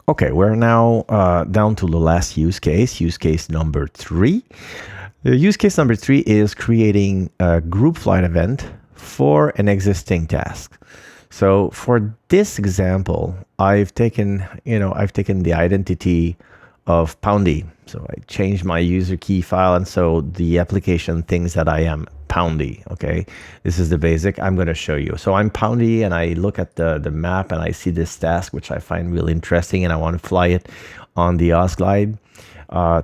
Okay, we're now down to the last use case number 3. The use case number 3 is creating a group flight event for an existing task. So for this example, I've taken the identity of Poundy. So I changed my user key file, and so the application thinks that I am Poundy. Okay, this is the basic. I'm going to show you. So I'm Poundy, and I look at the map, and I see this task, which I find really interesting, and I want to fly it on the WeSimGlide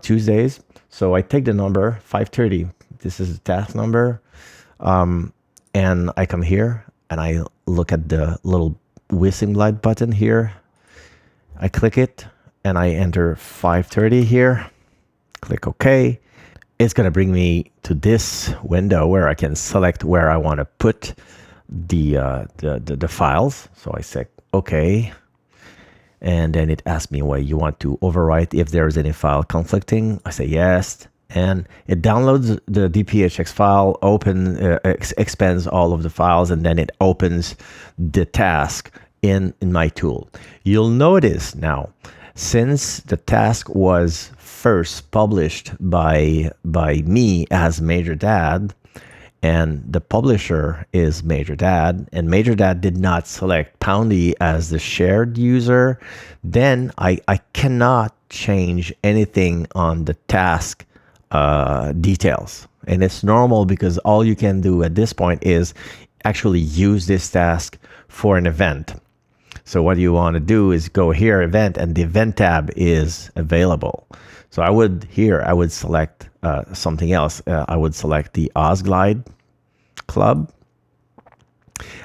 Tuesdays. So I take the number 530. This is the task number, and I come here, and I look at the little WeSimGlide button here. I click it, and I enter 530 here. Click OK. It's going to bring me to this window where I can select where I want to put the files. So I say OK, and then it asks me whether you want to overwrite if there is any file conflicting. I say yes, and it downloads the DPH file, expands all of the files, and then it opens the task in my tool. You'll notice now, since the task was first published by me as Major Dad, and the publisher is Major Dad, and Major Dad did not select Poundy as the shared user, then I cannot change anything on the task details. And it's normal, because all you can do at this point is actually use this task for an event. So what you want to do is go here, event, and the event tab is available. So I would select something else. I would select the WeSimGlide club.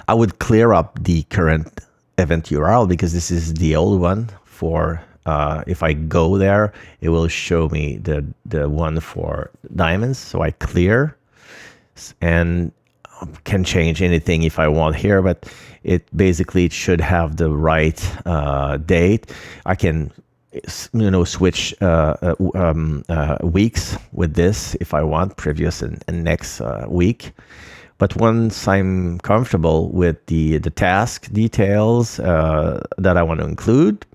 I would clear up the current event URL, because this is the old one for, if I go there, it will show me the one for diamonds. So I clear, and can change anything if I want here, but it should have the right date. I can switch weeks with this if I want, previous and next week. But once I'm comfortable with the task details that I want to include,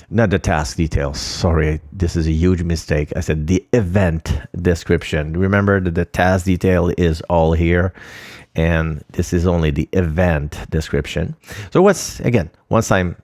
not the task details, sorry, this is a huge mistake. I said the event description. Remember that the task detail is all here, and this is only the event description. So once I'm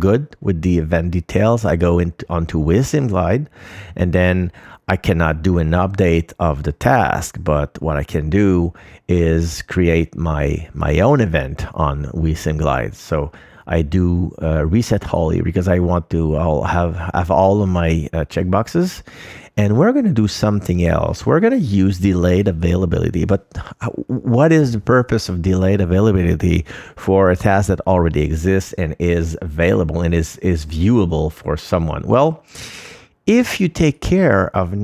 good with the event details, I go onto WeSimGlide, and then I cannot do an update of the task, but what I can do is create my own event on WeSimGlide. So I do reset Holly, because I want to have all of my checkboxes. And we're going to do something else. We're going to use delayed availability. But what is the purpose of delayed availability for a task that already exists and is available and is viewable for someone? Well, if you take care of,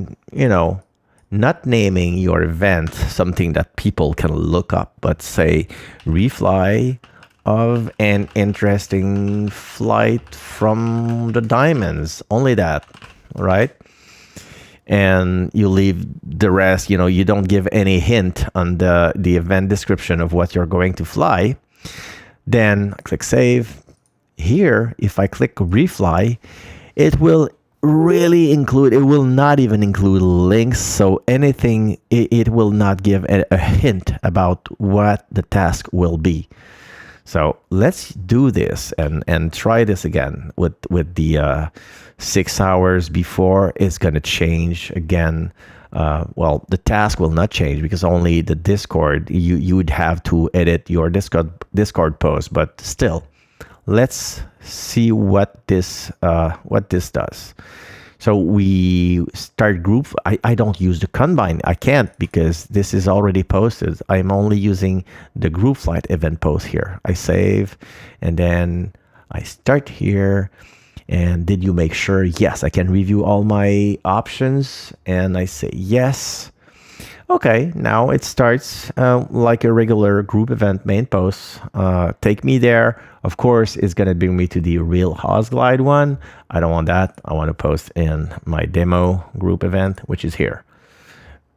not naming your event something that people can look up, but say refly of an interesting flight from the diamonds, only that, right? And you leave the rest, you don't give any hint on the event description of what you're going to fly. Then click save. Here, if I click refly, it will really include, it will not even include links. So anything, it will not give a hint about what the task will be. So let's do this and try this again with the 6 hours before. It's going to change again. Well, the task will not change, because only the Discord, you would have to edit your Discord post. But still, let's see what this does. So we start group. I don't use the combine. I can't, because this is already posted. I'm only using the group flight event post here. I save, and then I start here. And did you make sure? Yes, I can review all my options, and I say yes. Okay, now it starts like a regular group event main post. Take me there. Of course, it's going to bring me to the real WeSimGlide one. I don't want that. I want to post in my demo group event, which is here.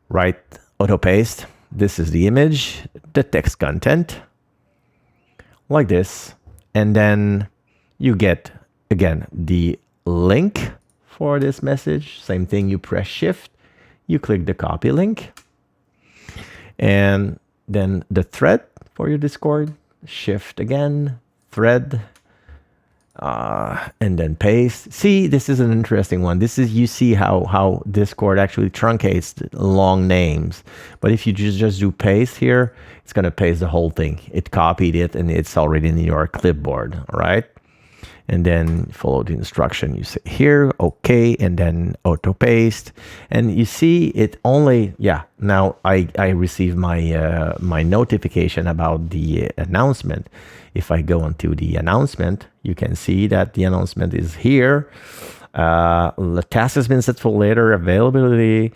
Right, auto paste. This is the image, the text content, like this. And then you get, again, the link for this message. Same thing, you press shift, you click the copy link, and then the thread for your Discord, shift again, thread, and then paste. See, this is an interesting one. This is, you see how Discord actually truncates long names. But if you just do paste here, it's going to paste the whole thing. It copied it and it's already in your clipboard, all right? And then follow the instruction. You say here, okay, and then auto paste. And you see it only, yeah, now I receive my my notification about the announcement. If I go into the announcement, you can see that the announcement is here. The task has been set for later availability.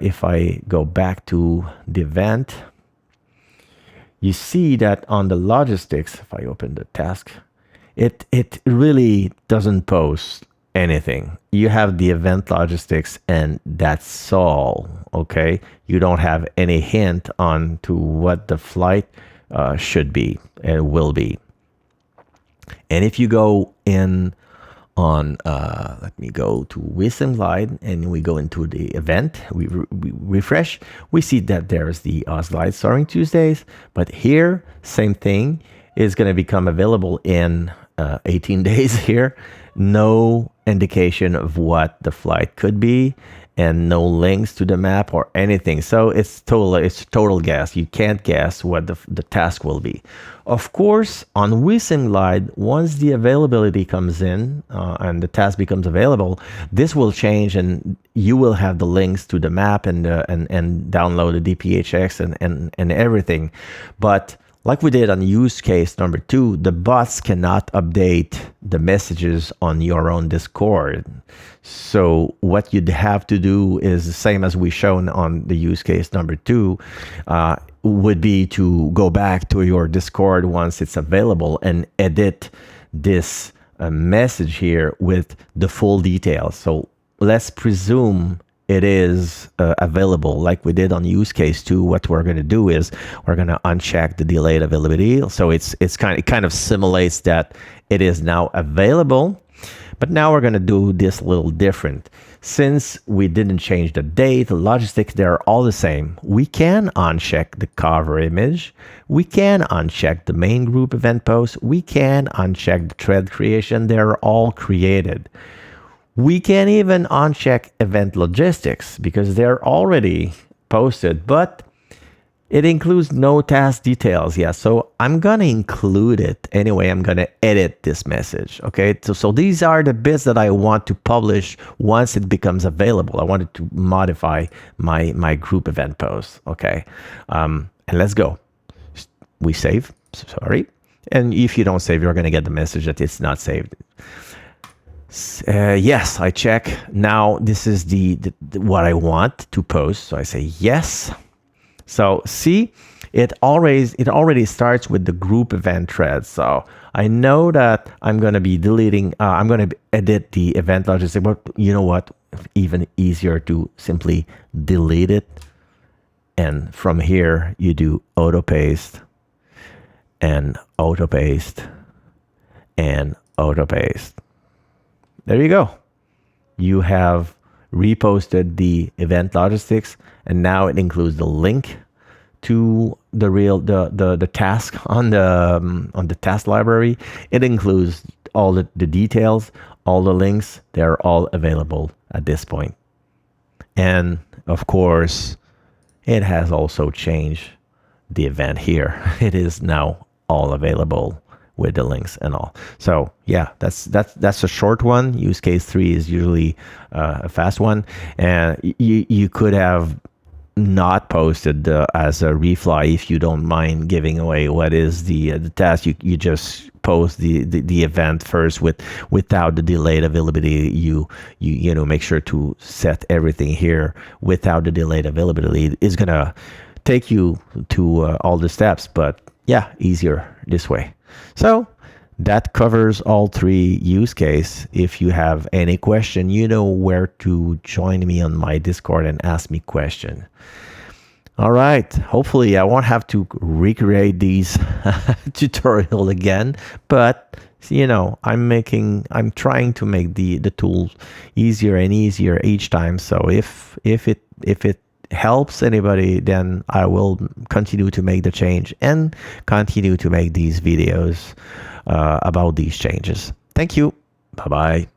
If I go back to the event, you see that on the logistics, if I open the task, it really doesn't post anything. You have the event logistics and that's all, okay? You don't have any hint on to what the flight should be and will be. And if you go in on, let me go to WeSimGlide and we go into the event, we refresh, we see that there's the OzGlide starting Tuesdays, but here, same thing, is going to become available in 18 days here. No indication of what the flight could be and no links to the map or anything. So it's total guess. You can't guess what the task will be. Of course, on WeSimGlide, once the availability comes in and the task becomes available, this will change and you will have the links to the map and download the DPHX and everything. But like we did on use case number 2, the bots cannot update the messages on your own Discord. So what you'd have to do is the same as we shown on the use case number 2, would be to go back to your Discord once it's available and edit this message here with the full details. So let's presume it is available like we did on use case 2. What we're going to do is we're going to uncheck the delayed availability. So it kind of simulates that it is now available. But now we're going to do this a little different. Since we didn't change the date, the logistics, they're all the same. We can uncheck the cover image. We can uncheck the main group event post. We can uncheck the thread creation. They're all created. We can even uncheck event logistics because they're already posted, but it includes no task details. Yeah, so I'm going to include it. Anyway, I'm going to edit this message. Okay, so these are the bits that I want to publish once it becomes available. I wanted to modify my group event post. Okay, and let's go. We save, sorry. And if you don't save, you're going to get the message that it's not saved. Yes, I check. Now this is the what I want to post. So I say yes. So see, it already starts with the group event thread. So I know that I'm going to be deleting, I'm going to edit the event logistics, but you know what? Even easier to simply delete it. And from here, you do auto paste and auto paste and auto paste. There you go. You have reposted the event logistics, and now it includes the link to the task on the task library. It includes all the details, all the links. They're all available at this point. And of course, it has also changed the event here. It is now all available with the links and all. So yeah, that's a short one. Use case 3 is usually a fast one, and you could have not posted as a refly if you don't mind giving away what is the task. You just post the event first without the delayed availability. You know, make sure to set everything here without the delayed availability. It's gonna take you to all the steps, but yeah, easier this way. So that covers all 3 use cases. If you have any question, you know where to join me on my Discord and ask me question. All right. Hopefully I won't have to recreate these tutorial again, but I'm trying to make the tool easier and easier each time. So if it helps anybody, then I will continue to make the change and continue to make these videos about these changes. Thank you. Bye bye.